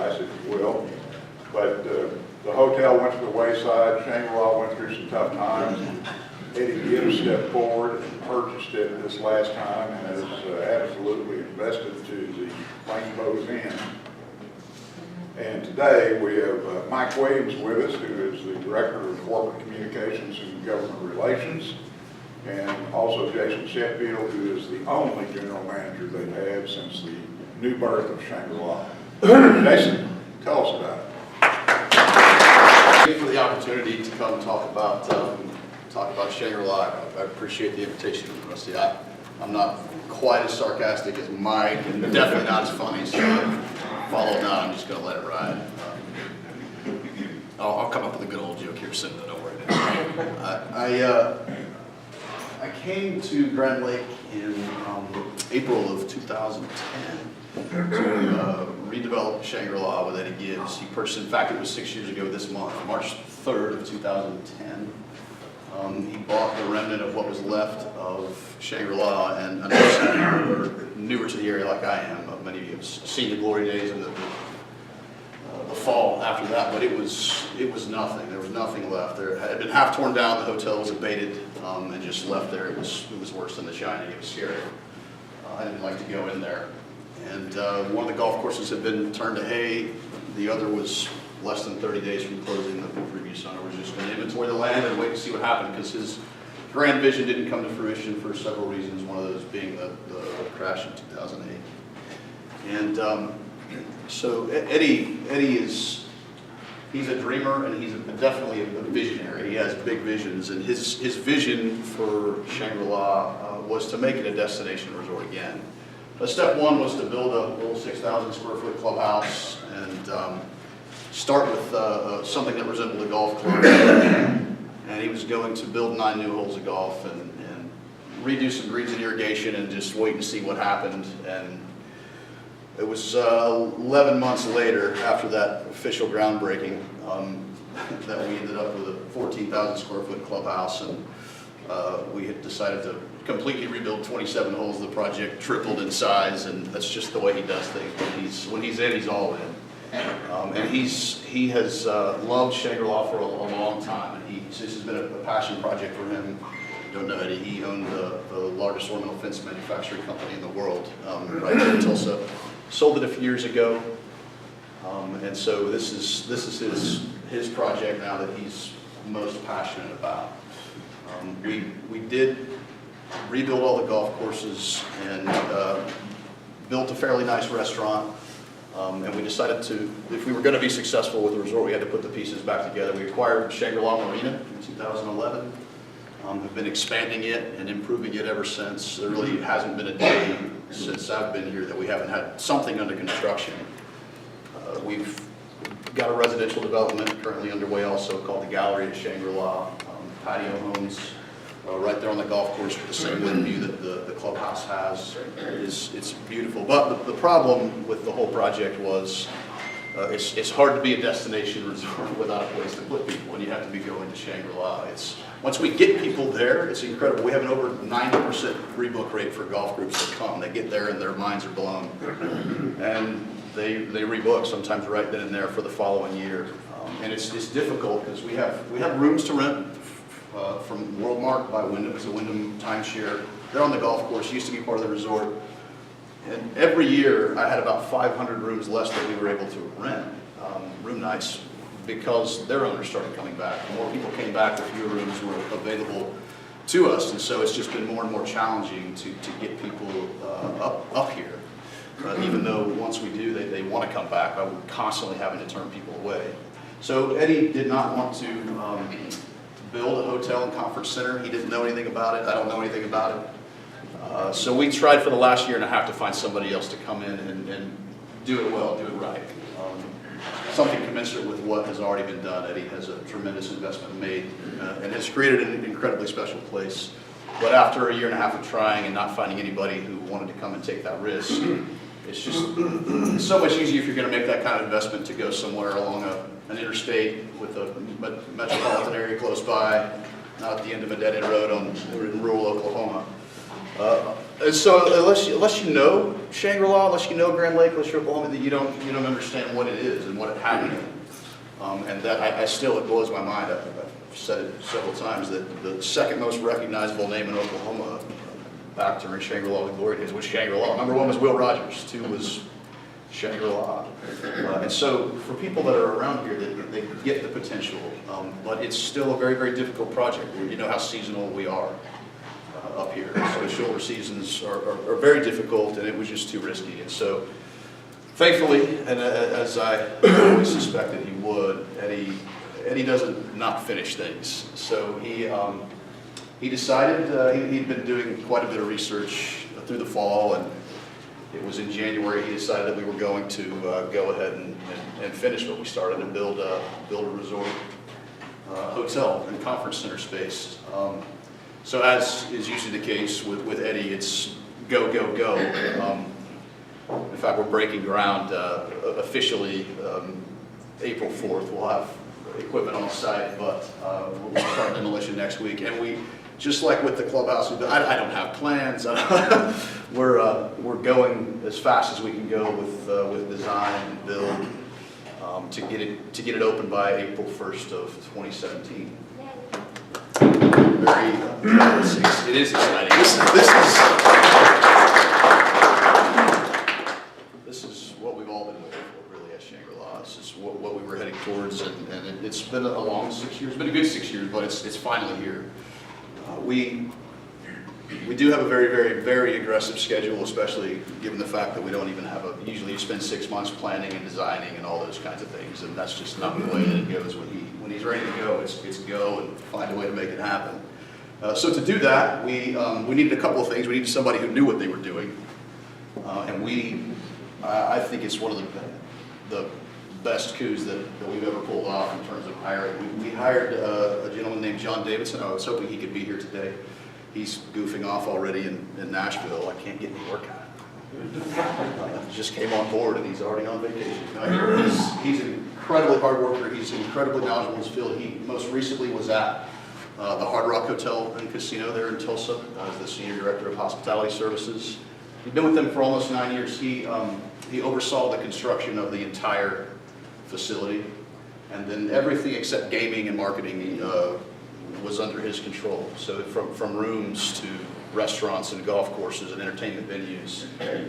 sacrifice, if you will. But the hotel went to the wayside. Shangri-La went through some tough times. Eddie Gibbs stepped forward and purchased it this last time and has absolutely invested to the Rainbow's Inn. And today we have Mike Williams with us, who is the Director of Corporate Communications and Government Relations, and also Jason Sheffield, who is the only general manager they've had since the new birth of Shangri-La. Jason, tell us about it. Thank you for the opportunity to come talk about Shangri-La. I appreciate the invitation, Rusty. I'm not quite as sarcastic as Mike, and definitely not as funny, so follow it now. I'm just going to let it ride. I'll come up with a good old joke here soon, though, don't worry. I came to Grand Lake in April of 2010 to redevelop Shangri-La with Eddie Gibbs. He purchased, in fact, it was 6 years ago this month, March 3rd of 2010. He bought the remnant of what was left of Shangri-La, and I know some people are newer to the area like I am. Many of you have seen the glory days of the fall after that, but it was nothing. There was nothing left. There had been half torn down. The hotel was abated and just left there. It was worse than The Shining. It was scary. I didn't like to go in there. And one of the golf courses had been turned to hay. The other was less than 30 days from closing. The previous owner was just going to inventory the land and wait to see what happened, because his grand vision didn't come to fruition for several reasons, one of those being the crash in 2008. And so Eddie he's a dreamer, and he's definitely a visionary. He has big visions, and his vision for Shangri-La was to make it a destination resort again. But step one was to build a little 6,000 square foot clubhouse and start with something that resembled a golf club. And he was going to build 9 new holes of golf and redo some greens and irrigation and just wait and see what happened. And it was 11 months later, after that official groundbreaking, that we ended up with a 14,000 square foot clubhouse, and we had decided to completely rebuild 27 holes. The project tripled in size, and that's just the way he does things. When he's in, he's all in. And he has loved Shangri-La for a long time, and this has been a passion project for him. Don't know Eddie. He owned the largest ornamental fence manufacturing company in the world, right there in Tulsa. Sold it a few years ago, and so this is his project now that he's most passionate about. We did rebuild all the golf courses and built a fairly nice restaurant. And we decided if we were going to be successful with the resort, we had to put the pieces back together. We acquired Shangri-La Marina in 2011. Have been expanding it and improving it ever since. There really hasn't been a day since I've been here that we haven't had something under construction. We've got a residential development currently underway also called the Gallery at Shangri-La. Patio homes right there on the golf course with the same wind view that the clubhouse has. It's beautiful. But the problem with the whole project was it's hard to be a destination resort without a place to put people, and you have to be going to Shangri-La. Once we get people there, it's incredible. We have an over 90% rebook rate for golf groups that come. They get there and their minds are blown, and they rebook sometimes right then and there for the following year. And it's difficult because we have rooms to rent from WorldMark by Wyndham. It's a Wyndham timeshare. They're on the golf course. Used to be part of the resort. And every year I had about 500 rooms less that we were able to rent, room nights, because their owners started coming back. The more people came back, the fewer rooms were available to us, and so it's just been more and more challenging to get people up here. Even though once we do, they want to come back, but we're constantly having to turn people away. So Eddie did not want to build a hotel and conference center. He didn't know anything about it. I don't know anything about it. So we tried for the last year and a half to find somebody else to come in and do it well, do it right. Something commensurate with what has already been done. Eddie has a tremendous investment made and has created an incredibly special place. But after a year and a half of trying and not finding anybody who wanted to come and take that risk, it's so much easier if you're going to make that kind of investment to go somewhere along an interstate with a metropolitan area close by, not at the end of a dead-end road in rural Oklahoma. And so unless you know Shangri-La, unless you know Grand Lake, unless you're Oklahoma, you don't understand what it is and what it happened. And that I still, it blows my mind. I've said it several times that the second most recognizable name in Oklahoma back during Shangri-La glory days was Shangri-La. Number one was Will Rogers. Two was Shangri-La. And so for people that are around here, they get the potential, but it's still a very, very difficult project. You know how seasonal we are up here. So shoulder seasons are very difficult, and it was just too risky. And so thankfully, and as I always suspected he would, Eddie doesn't not finish things. So he decided, he'd been doing quite a bit of research through the fall, and it was in January he decided that we were going to go ahead and finish what we started and build a resort, hotel and conference center space. So as is usually the case with Eddie, it's go, go, go. In fact, we're breaking ground officially April 4th. We'll have equipment on site, but we'll start demolition next week. And we, just like with the clubhouse, I don't have plans. We're going as fast as we can go with design and build to get it open by April 1st of 2017. It is exciting. This is what we've all been waiting for, really, at Shangri-La. This is what we were heading towards, and it's been a long 6 years. It's been a good 6 years, but it's finally here. We do have a very, very, very aggressive schedule, especially given the fact that we don't even have usually you spend 6 months planning and designing and all those kinds of things, and that's just not the way that it goes. When he's ready to go, it's go and find a way to make it happen. So to do that, we needed a couple of things. We needed somebody who knew what they were doing, and I think it's one of the best coups that we've ever pulled off in terms of hiring. We hired a gentleman named John Davidson. I was hoping he could be here today. He's goofing off already in Nashville. I can't get any work out. Just came on board and he's already on vacation. He's an incredibly hard worker. He's incredibly knowledgeable in his field. He most recently was at the Hard Rock Hotel and Casino there in Tulsa as the Senior Director of Hospitality Services. He's been with them for almost 9 years. He oversaw the construction of the entire facility, and then everything except gaming and marketing was under his control. So from rooms to restaurants and golf courses and entertainment venues.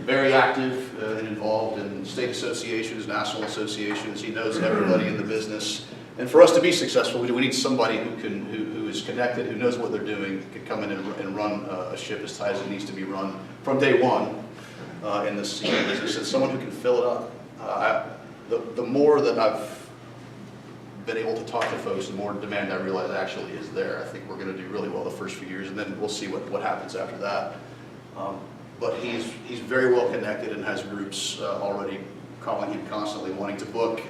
Very active and involved in state associations, national associations. He knows everybody in the business. And for us to be successful, we need somebody who is connected, who knows what they're doing, can come in and run a ship as tight as it needs to be run from day one in this business, and someone who can fill it up. The more that I've been able to talk to folks, the more demand I realize actually is there. I think we're going to do really well the first few years, and then we'll see what happens after that. But he's very well connected and has groups already calling him constantly, wanting to book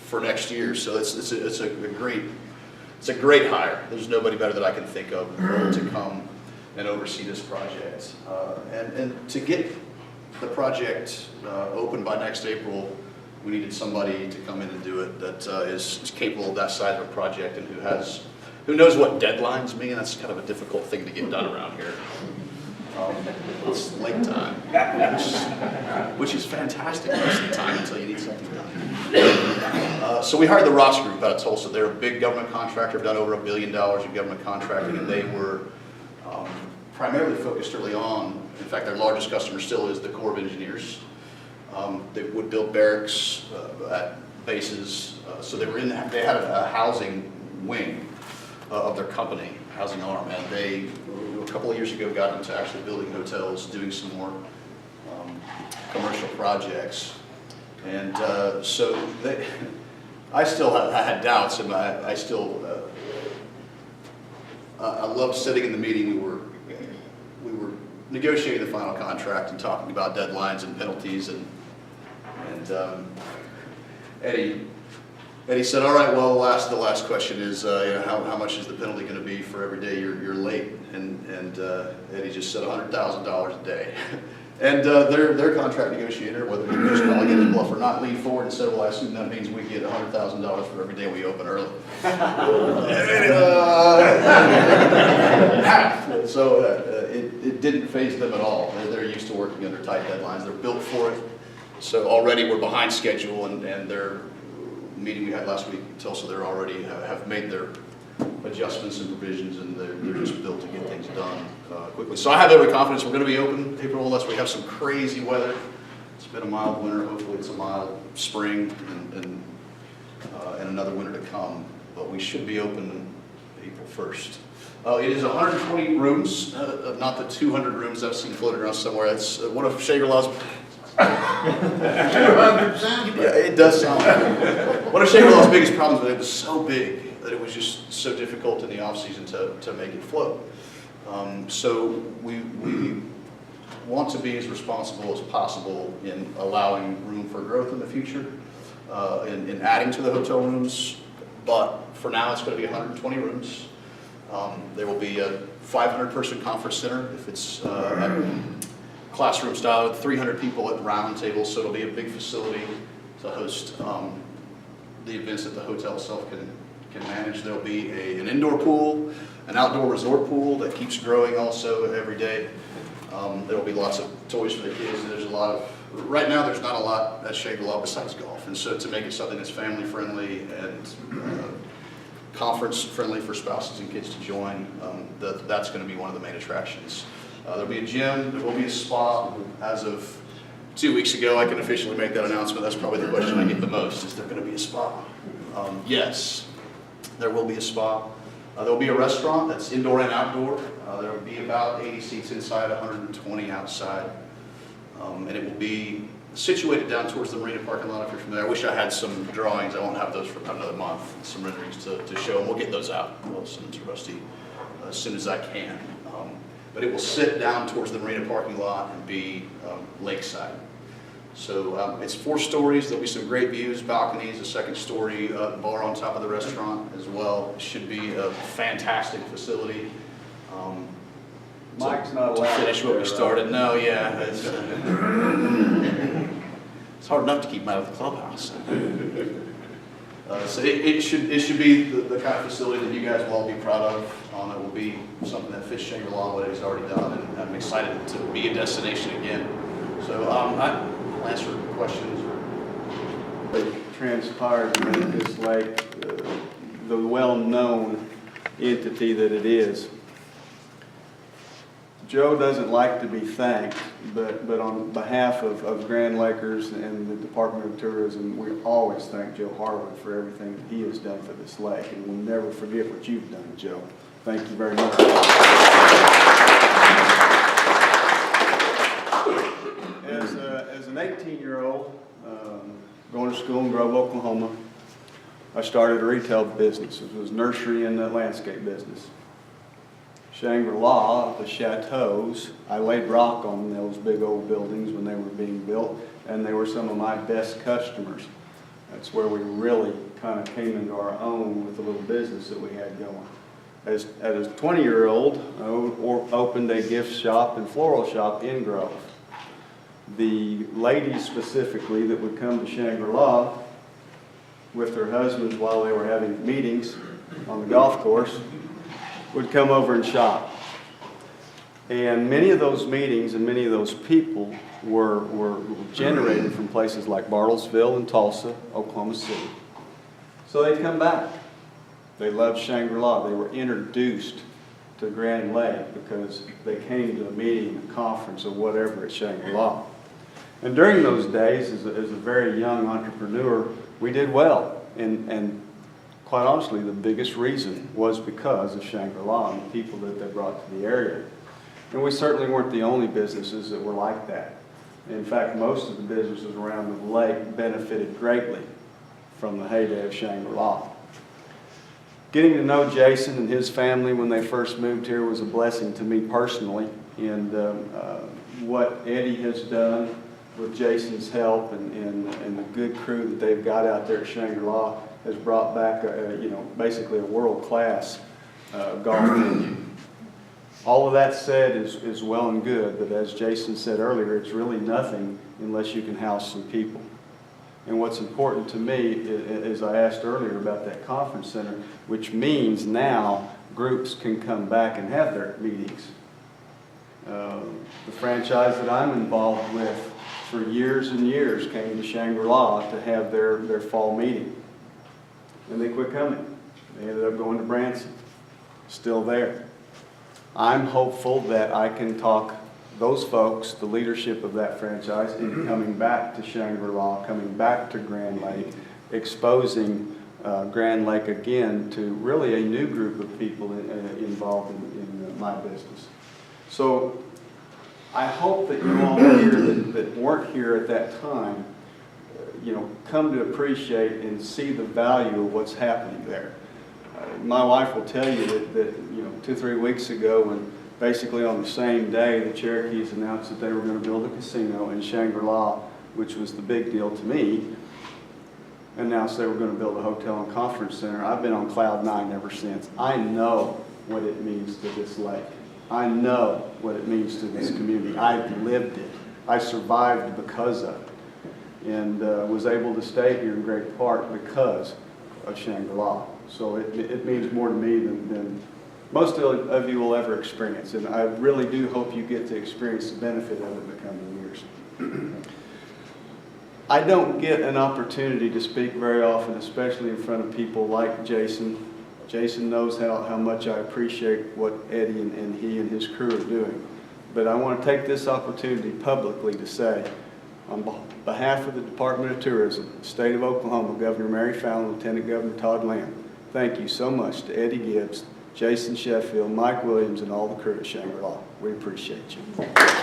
for next year. So it's a great hire. There's nobody better that I can think of to come and oversee this project. And to get the project open by next April, we needed somebody to come in and do it that is capable of that size of a project and who knows what deadlines mean. That's kind of a difficult thing to get done around here. It's late time, which is fantastic most of the time until you need something done. So we hired the Ross Group out of Tulsa. They're a big government contractor, done over $1 billion in government contracting, and they were primarily focused early on. In fact, their largest customer still is the Corps of Engineers. They would build barracks at bases, so they had a housing wing of their company, housing arm, and they, a couple of years ago, got into actually building hotels, doing some more commercial projects, and so I had doubts, and I loved sitting in the meeting. We were negotiating the final contract and talking about deadlines and penalties, and Eddie said, "All right, well, the last question is, how much is the penalty going to be for every day you're late?" And Eddie just said $100,000 a day. And their contract negotiator, whether he was calling it his bluff or not, leaned forward and said, "Well, I assume that means we get $100,000 for every day we open early." So it didn't faze them at all. They're used to working under tight deadlines. They're built for it. So already we're behind schedule, and their meeting we had last week in Tulsa, they're already have made their adjustments and provisions, and they're just built to get things done quickly. So I have every confidence we're going to be open April, unless we have some crazy weather. It's been a mild winter. Hopefully it's a mild spring and another winter to come. But we should be open April 1st. It is 120 rooms, not the 200 rooms I've seen floated around somewhere. It's one of Shangri-La's. 200 sounds Yeah, it does sound bad. One of Shangri-La's biggest problems was it was so big that it was just so difficult in the off-season to make it float. So we want to be as responsible as possible in allowing room for growth in the future, in adding to the hotel rooms. But for now, it's going to be 120 rooms. There will be a 500-person conference center if it's classroom style, with 300 people at the round table, so it'll be a big facility to host the events that the hotel itself can manage. There'll be an indoor pool, an outdoor resort pool that keeps growing also every day. There'll be lots of toys for the kids. There's a lot of, right now there's not a lot at Shangri-La besides golf, and so to make it something that's family friendly and conference friendly for spouses and kids to join, that's going to be one of the main attractions. There'll be a gym, there will be a spa. As of 2 weeks ago, I can officially make that announcement. That's probably the question I get the most, is there going to be a spa? Yes, there will be a spa. There will be a restaurant that's indoor and outdoor. There will be about 80 seats inside, 120 outside. And it will be situated down towards the marina parking lot, if you're familiar. I wish I had some drawings. I won't have those for about another month, some renderings to show, and we'll get those out. We'll send them to Rusty as soon as I can. But it will sit down towards the marina parking lot and be lakeside. So it's 4 stories. There'll be some great views, balconies, a second story bar on top of the restaurant as well. It should be a fantastic facility. Mike's not to allowed finish what we started. No, yeah. It's hard enough to keep him out of the clubhouse. So it should be the kind of facility that you guys will all be proud of. It will be something that fits Shangri-La, what he's already done, and I'm excited to be a destination again. So I'll answer questions. It transpired to make this lake the well-known entity that it is. Joe doesn't like to be thanked, but on behalf of Grand Lakers and the Department of Tourism, we always thank Joe Harwood for everything that he has done for this lake, and we'll never forget what you've done, Joe. Thank you very much. As an 18-year-old going to school in Grove, Oklahoma, I started a retail business. It was nursery and a landscape business. Shangri-La, the chateaus, I laid rock on those big old buildings when they were being built, and they were some of my best customers. That's where we really kind of came into our own with the little business that we had going. As a 20-year-old, I opened a gift shop and floral shop in Grove. The ladies specifically that would come to Shangri-La with their husbands while they were having meetings on the golf course would come over and shop. And many of those meetings and many of those people were generated from places like Bartlesville and Tulsa, Oklahoma City. So they'd come back. They loved Shangri-La. They were introduced to Grand Lake because they came to a meeting, a conference, or whatever at Shangri-La. And during those days, as a very young entrepreneur, we did well. And quite honestly, the biggest reason was because of Shangri-La and the people that they brought to the area. And we certainly weren't the only businesses that were like that. In fact, most of the businesses around the lake benefited greatly from the heyday of Shangri-La. Getting to know Jason and his family when they first moved here was a blessing to me personally. And what Eddie has done with Jason's help and the good crew that they've got out there at Shangri-La has brought back, basically a world-class golf venue. All of that said is well and good, but as Jason said earlier, it's really nothing unless you can house some people. And what's important to me, as I asked earlier about that conference center, which means now groups can come back and have their meetings. The franchise that I'm involved with for years and years came to Shangri-La to have their fall meeting. And they quit coming. They ended up going to Branson. Still there. I'm hopeful that I can talk those folks, the leadership of that franchise, into coming back to Shangri-La, coming back to Grand Lake, exposing Grand Lake again to really a new group of people involved in my business. So I hope that you all here that weren't here at that time, come to appreciate and see the value of what's happening there. My wife will tell you that 2 or 3 weeks ago, when basically on the same day the Cherokees announced that they were going to build a casino in Shangri-La, which was the big deal to me, announced they were going to build a hotel and conference center. I've been on cloud 9 ever since. I know what it means to this lake. I know what it means to this community. I've lived it. I survived because of it, and was able to stay here in great part because of Shangri-La. So it means more to me than most of you will ever experience, and I really do hope you get to experience the benefit of it in the coming years. I don't get an opportunity to speak very often, especially in front of people like Jason. Jason knows how much I appreciate what Eddie and he and his crew are doing. But I want to take this opportunity publicly to say, on behalf of the Department of Tourism, the State of Oklahoma, Governor Mary Fallin, Lieutenant Governor Todd Lamb, thank you so much to Eddie Gibbs, Jason Sheffield, Mike Williams, and all the crew at Shangri-La. We appreciate you.